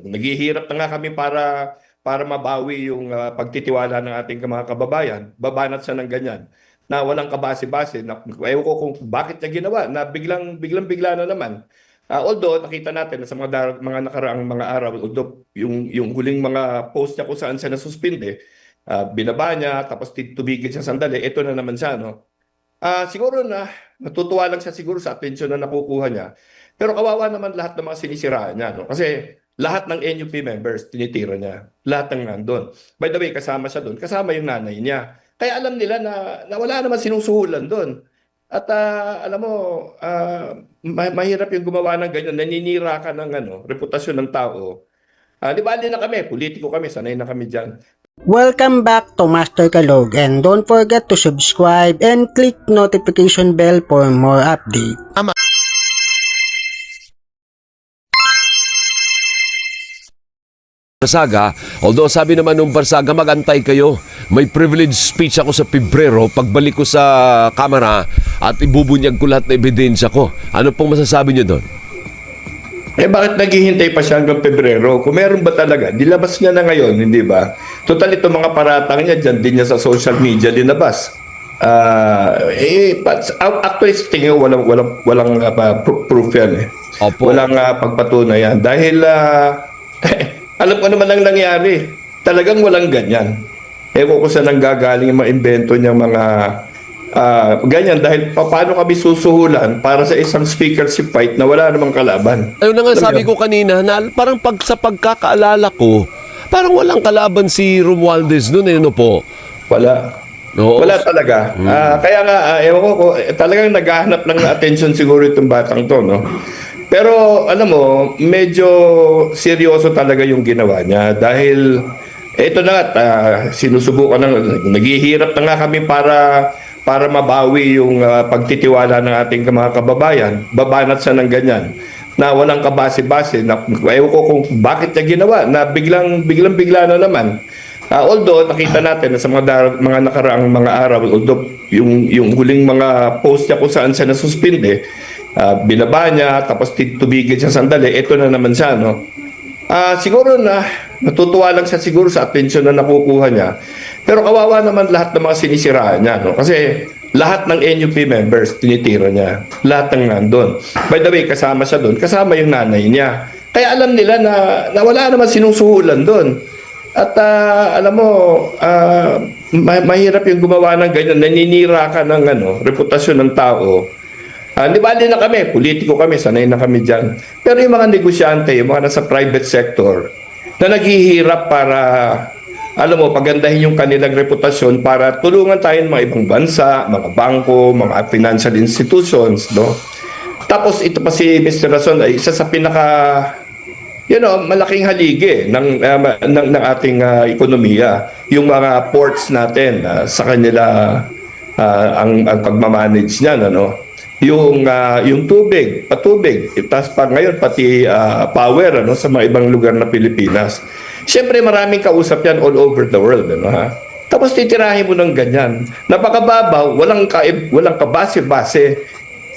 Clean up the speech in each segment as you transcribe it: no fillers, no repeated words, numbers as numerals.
Naghihirap na nga kami para mabawi yung pagtitiwala ng ating mga kababayan. Babanat siya ng ganyan na walang kabase-base. Ewan ko kung bakit niya ginawa na biglang-bigla na naman. Although nakita natin na sa mga nakaraang mga araw, although yung huling mga post niya kung saan siya nasuspinde, binaba niya, tapos tumigil siya sandali, ito na naman siya, no? Siguro na natutuwa lang siya siguro sa atensyon na nakukuha niya. Pero kawawa naman lahat ng mga sinisiraan niya, no? Kasi lahat ng NUP members, tinitira niya. Lahat ng nandun. By the way, kasama siya doon. Kasama yung nanay niya. Kaya alam nila na wala naman sinusuhulan doon. At alam mo, mahirap yung gumawa ng ganyan. Naninira ka ng reputasyon ng tao. Di ba, na kami, politiko kami, sanay na kami dyan. Welcome back to Master Kalog, and don't forget to subscribe and click notification bell for more updates. Barsaga, although sabi naman nung Barsaga, magantay kayo. May privilege speech ako sa Pebrero, pagbalik ko sa kamera at ibubunyag ko lahat na ebidensya ko. Ano pong masasabi niyo doon? Bakit naghihintay pa siya hanggang Pebrero? Kung meron ba talaga, dilabas niya na ngayon, hindi ba? Total, itong mga paratang niya, dyan din niya sa social media dinabas. Actually, tingin ko walang proof yan eh. Opo. Walang pagpatunay yan. Dahil, alam ko naman ang nangyari. Talagang walang ganyan. Ewan ko saan nanggagaling yung mga invento niyang mga ganyan, dahil paano kami susuhulan para sa isang speakership fight na wala namang kalaban. Ayun na nga sabi ko kanina, na parang sa pagkakaalala ko, parang walang kalaban si Romualdez noon eh, no po? Wala. Oo. Wala talaga. Kaya nga, ewan ko, talagang naghahanap ng attention siguro itong batang to, no? Pero, alam mo, medyo seryoso talaga yung ginawa niya dahil ito na nga, sinusubukan naghihirap na nga kami para mabawi yung pagtitiwala ng ating mga kababayan. Babanat siya ng ganyan na walang kabase-base. Ewan ko kung bakit niya ginawa na biglang-bigla na naman. Although nakita natin na sa mga nakaraang mga araw, although yung huling mga post niya kung saan siya nasuspinde, binaba niya, tapos tumigil siya sandali, ito na naman siya, no? Siguro na natutuwa lang siya siguro sa atensyon na nakukuha niya. Pero kawawa naman lahat ng mga sinisiraan niya, no? Kasi lahat ng NUP members, tinitira niya. Lahat ng nandun. By the way, kasama siya doon. Kasama yung nanay niya. Kaya alam nila na wala naman sinusuhulan doon. At alam mo, mahirap yung gumawa ng ganyan. Naninira ka ng reputasyon ng tao. Di ba, na kami, politiko kami, sanay na kami dyan. Pero yung mga negosyante, yung mga nasa private sector, na naghihirap para, alam mo, pagandahin yung kanilang reputasyon para tulungan tayo ng mga ibang bansa, mga bangko, mga financial institutions, no? Tapos ito pa si Mr. Rason ay isa sa malaking haligi ng ating ekonomiya, yung mga ports natin sa kanila, ang pagmamanage niyan, ano? Yung tubig, patubig, tapos pa ngayon pati power sa mga ibang lugar na Pilipinas. Siyempre maraming kausap yan all over the world, ha? Tapos titirahin mo ng ganyan. Napakababaw, walang kabase-base.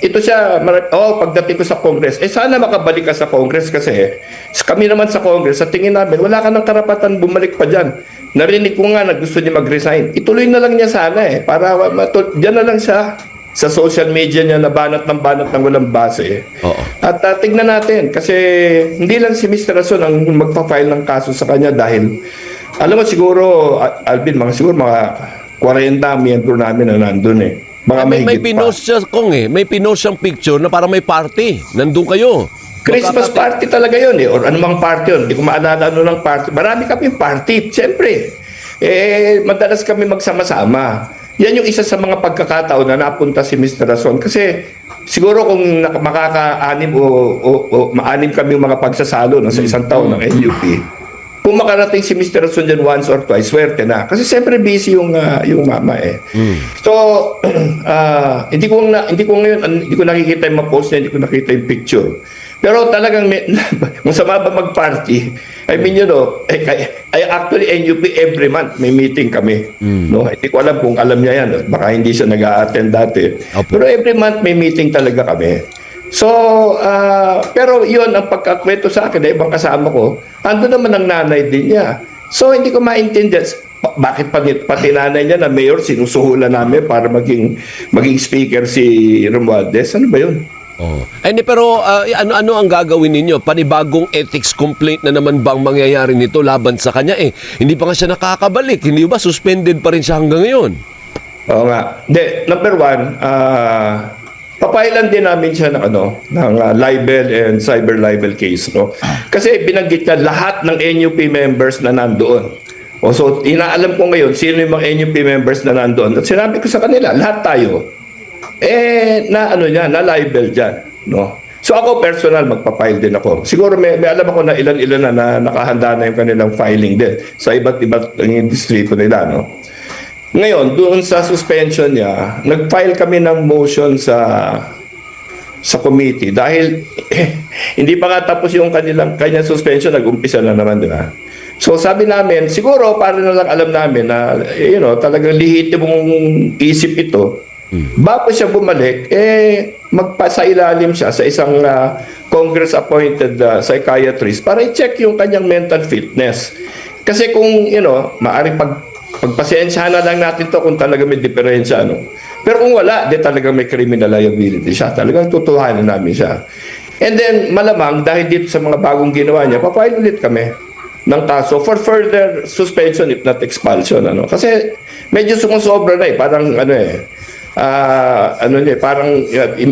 Ito siya, pagdating ko sa Congress, sana makabalik ka sa Congress kasi kami naman sa Congress, sa tingin namin, wala ka ng karapatan bumalik pa dyan. Narinig ko nga na gusto niya mag-resign. Ituloy na lang niya sana para dyan na lang siya sa social media niya na banat ng walang base. Oo. At tignan natin kasi hindi lang si Mr. Rason ang magpa-file ng kaso sa kanya dahil alam mo siguro, Alvin, mga 40 miyembro namin na nandun eh. May pinost siya kong may pinost siyang picture na parang may party. Nandun kayo. Christmas party talaga yun eh, or anumang party yun. Hindi ko maalala ano ng party. Marami kami party, siyempre. Madalas kami magsama-sama. Yan yung isa sa mga pagkakataon na napunta si Mr. Rason. Kasi siguro kung makaka-anim o maanim kami mga pagsasalo sa isang taon ng NUP, kung makarating si Mr. Rason dyan once or twice, swerte na. Kasi siyempre busy yung mama eh. So, hindi ko nakikita yung post niya, hindi ko nakita yung picture. Pero talagang kung sama ba mag-party, I mean, actually NUP every month may meeting kami. No? Hindi ko alam kung alam niya yan. Baka hindi siya nag-a-attend dati. Opo. Pero every month may meeting talaga kami. So, pero yun ang pagkakwento sa akin, ibang kasama ko, ando naman ang nanay din niya. So, hindi ko maintindihan, bakit pati nanay niya na mayor, sinusuhulan namin para maging speaker si Romualdez. Ano ba yun? Oh. Ay, hindi, pero ano ang gagawin ninyo? Panibagong ethics complaint na naman ba ang mangyayari nito laban sa kanya? Hindi pa nga siya nakakabalik. Hindi ba? Suspended pa rin siya hanggang ngayon. Oo nga. Hindi, number one, papailan din namin siya ng libel and cyber libel case, no? Kasi binanggit niya lahat ng NUP members na nandoon. So, inaalam ko ngayon sino yung mga NUP members na nandoon. At sinabi ko sa kanila, lahat tayo, na libel dyan, no? So, ako personal, magpapile din ako. Siguro may alam ako na ilan-ilan na nakahanda na yung kanilang filing din sa iba't distrito nila, no? Ngayon, doon sa suspension niya, nag-file kami ng motion sa committee dahil hindi pa nga tapos yung kanyang suspension, nag-umpisa na naman, di ba? So sabi namin, siguro para na lang alam namin na talagang lehitimong isip ito. Bago siya bumalik, magpasa ilalim siya sa isang Congress-appointed psychiatrist para i-check yung kanyang mental fitness. Kasi kung, maaring pagpasensyahan na lang natin to kung talaga may diferensya, no? Pero kung wala, di talaga may criminal liability siya. Talagang tutuhanan namin siya. And then, malamang, dahil dito sa mga bagong ginawa niya, papile ulit kami ng kaso for further suspension if not expulsion. Kasi medyo sumusobra na parang parang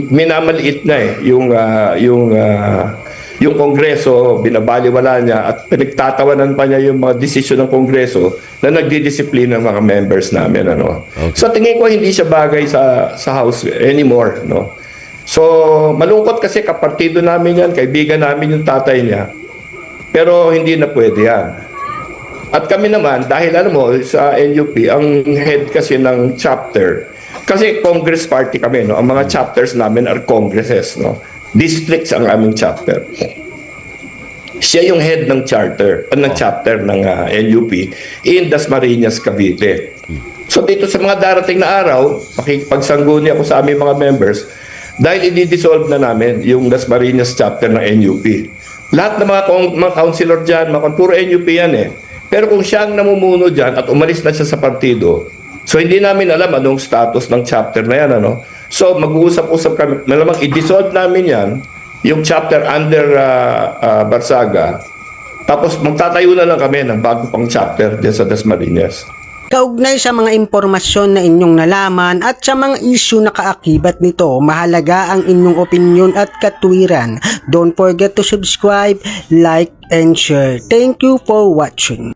minamaliit na yung Kongreso, binabaliwala niya at pinagtatawanan pa niya yung mga desisyon ng Kongreso na nagdidisiplina ng mga members namin. Okay. So tingin ko hindi siya bagay sa House anymore. No? So malungkot kasi kapartido namin yan, kaibigan namin yung tatay niya. Pero hindi na pwede yan. At kami naman, dahil sa NUP, ang head kasi ng chapter, kasi Congress party kami, no? Ang mga chapters namin are congresses, no? Districts ang aming chapter. Siya yung head ng chapter ng NUP in Dasmariñas, Cavite. So dito sa mga darating na araw, makikipagsangguni ako sa aming mga members dahil i-dissolve na namin yung Dasmariñas chapter ng NUP. Lahat ng mga councilor dyan, puro NUP yan Pero kung siya ang namumuno dyan at umalis na siya sa partido, so hindi namin alam anong status ng chapter na yan, So mag-uusap-usap kami, malamang i-dissolve namin yan, yung chapter under Barsaga, tapos magtatayo na lang kami ng bago pang chapter dyan sa Dasmariñas. Kaugnay sa mga impormasyon na inyong nalaman at sa mga issue na kaakibat nito, mahalaga ang inyong opinion at katwiran. Don't forget to subscribe, like, and share. Thank you for watching.